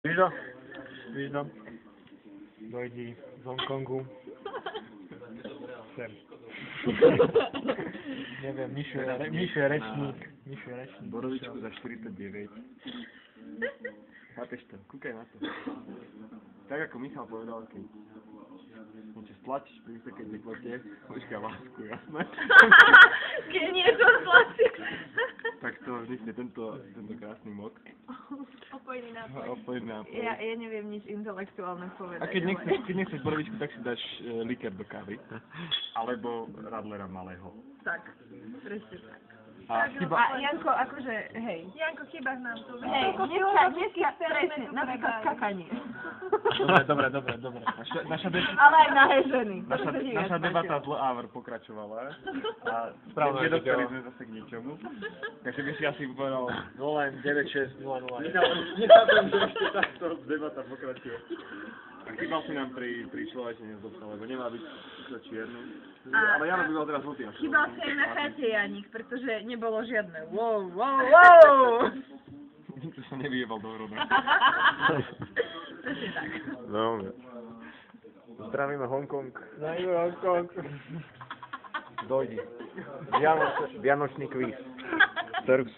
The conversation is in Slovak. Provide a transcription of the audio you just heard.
Víš to? Dojdi z Hongkongu. Sem. Neviem, Mišo je rečník. Borovičku za 49. Chápeš to? Kúkaj na to. Tak ako Michal povedal, keď niečo stlačíš pri vysokej teplote, počkaj lásku, jasné? Keď niečo stlačíš. Tak to vznikne tento krásny mok. Opojný nápoj. Opojný nápoj. Ja neviem nič intelektuálne povedať. A keď nechceš borovičku, tak si dáš likér do kávy. Alebo radlera malého. Tak, presne tak. A chyba... A Janko, akože, hej. Janko, chýba nám tu. Hej, dneska presne, napríklad skakanie. Dobre. Ale aj nahé ženy. Naša debata z L'Havre pokračovala a nedostali sme zase k ničomu. Takže by si asi povedal 0196 00. Nechápem, že ešte takto debata pokračuje. A chýbal si nám pri človečení z obsahu, lebo nemá byť čierny. Ale Jano by mal teraz žltý. Chýbal si aj na chate, Janík, pretože nebolo žiadne wow. Nikto sa nevyjebal do roda. Presne tak. Dobre. Zdravíme Hongkong. Dojdi. Vianočný kvíz. Servus.